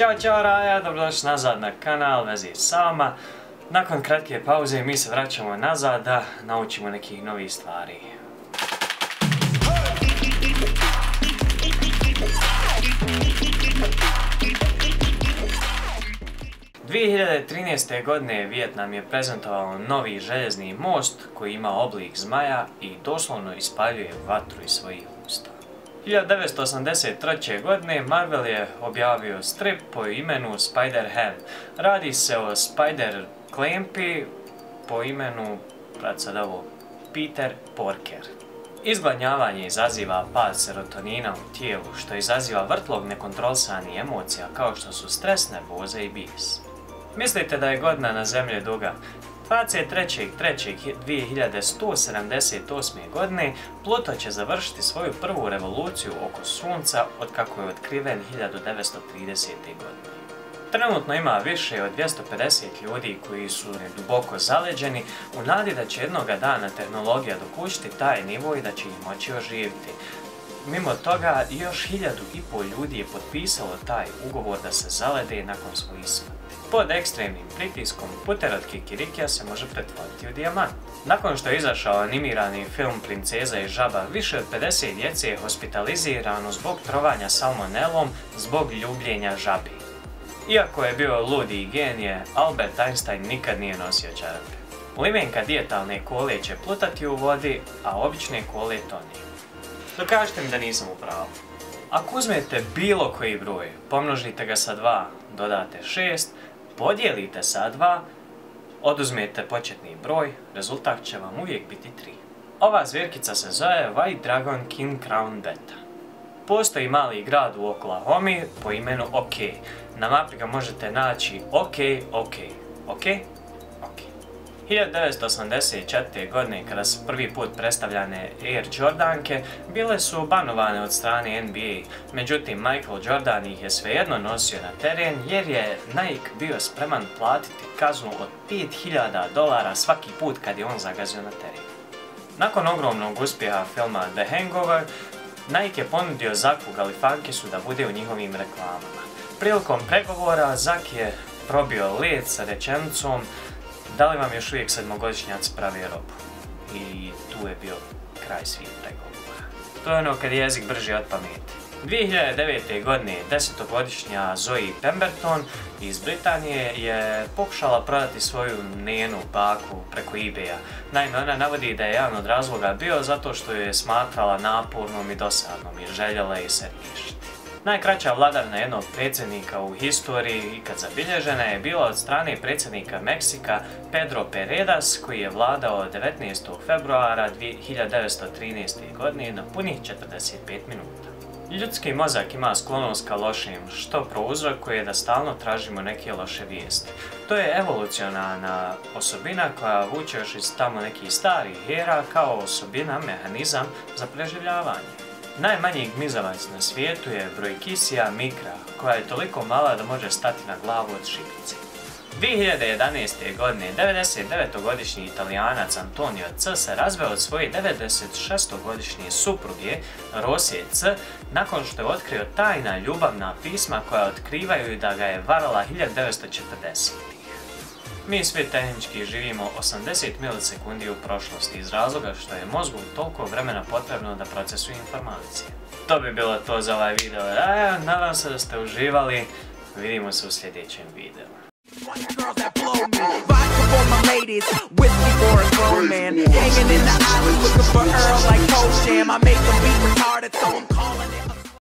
Ćao Raja, dobrodošli nazad na kanal Vezi s vama. Nakon kratke pauze mi se vraćamo nazad da naučimo nekih novih stvari. – 2013. godine Vijetnam je prezentovao novi željezni most koji ima oblik zmaja i doslovno ispaljuje vatru iz svojih usta. 1983. godine Marvel je objavio strip po imenu Spider-Ham. Radi se o Spider-Klampi po imenu, Peter Porker. Izgladnjavanje izaziva pad serotonina u tijelu, što izaziva vrtlog nekontrolisanih emocija kao što su stres, nervoza i bijes. Mislite da je godina na zemlji duga? 23.3.2178. godine Pluto će završiti svoju prvu revoluciju oko Sunca otkako je otkriven 1930. godine. Trenutno ima više od 250 ljudi koji su duboko zaleđeni u nadi da će jednoga dana tehnologija dokućiti taj nivo i da će ih moći oživiti. Mimo toga, još 1500 ljudi je potpisalo taj ugovor da se zalede nakon svojih smrti. Pod ekstremnim pritiskom puter od kikirikija se može pretvoriti u dijamant. Nakon što je izašao animirani film Princeza i žaba, više od 50 djece je hospitalizirano zbog trovanja salmonelom zbog ljubljenja žabi. Iako je bio ludi genije, Albert Einstein nikad nije nosio čarape. Limenka dijetalne kole će plutati u vodi, a obične kole toniju. Dokažite mi da nisam u pravu. Ako uzmete bilo koji broj, pomnožite ga sa 2, dodate 6, podijelite sa 2, oduzmete početni broj, rezultat će vam uvijek biti 3. Ova zvjerkica se zove White Dragon King Crown Beta. Postoji mali grad u Oklahomi po imenu OK. Na mapi ga možete naći OK. 1984. godine, kada su prvi put predstavljane Air Jordanke, bile su banovane od strane NBA. Međutim, Michael Jordan ih je svejedno nosio na teren jer je Nike bio spreman platiti kaznu od $5000 svaki put kad je on zagazio na teren. Nakon ogromnog uspjeha filma The Hangover, Nike je ponudio Zaku Galifianakissu da bude u njihovim reklamama. Prilikom pregovora Zak je probio led sa rečenicom: da li vam još uvijek sedmogodišnjaci prave robu? I tu je bio kraj svih pregovora. To je ono kad je jezik brži od pameti. 2009. godine 10-godišnja Zoe Pemberton iz Britanije je pokušala prodati svoju njenu baku preko eBaya. Naime, ona navodi da je jedan od razloga bio zato što je smatrala napornom i dosadnom i željela je se riješiti. Najkraća vladavina jednog predsjednika u historiji ikad zabilježena je bila od strane predsjednika Meksika Pedro Paredes, koji je vladao 19. februara 1913. godine na punih 45 minuta. Ljudski mozak ima sklonost ka lošim, što prouzrokuje da stalno tražimo neke loše vijesti. To je evolucionarna osobina koja vuče još iz tamo nekih starih era kao osobina, mehanizam za preživljavanje. Najmanji gmizavac na svijetu je brojkisija mikra, koja je toliko mala da može stati na glavu od šibice. 2011. godine 99-godišnji Italijanac Antonio C. se razveo od svoje 96-godišnje supruge Rosije C. nakon što je otkrio tajna ljubavna pisma koja otkrivaju da ga je varala 1940. Mi svi tehnički živimo 80 milisekundi u prošlosti iz razloga što je mozgu toliko vremena potrebno da procesuje informacije. To bi bilo to za ovaj video. Nadam se da ste uživali. Vidimo se u sljedećem videu. Ladies with me for a grown man, hanging in the islands looking for Earl like Cold Jam. I make them beat retarded, so